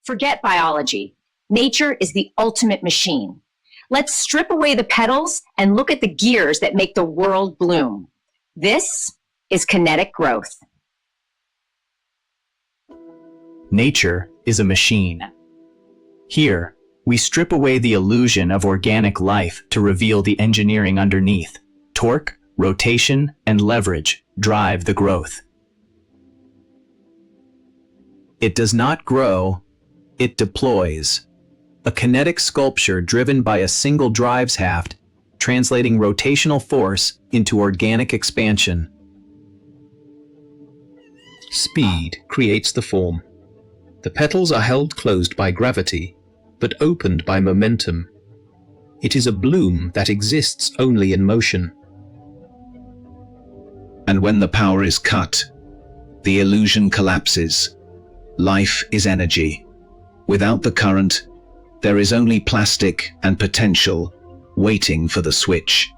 Forget biology. Nature is the ultimate machine. Let's strip away the petals and look at the gears that make the world bloom. This is kinetic growth. Nature is a machine. Here, we strip away the illusion of organic life to reveal the engineering underneath. Torque, rotation, and leverage drive the growth. It does not grow, it deploys. A kinetic sculpture driven by a single drive shaft, translating rotational force into organic expansion. Speed creates the form. The petals are held closed by gravity, but opened by momentum. It is a bloom that exists only in motion. And when the power is cut, the illusion collapses. Life is energy. Without the current, there is only plastic and potential waiting for the switch.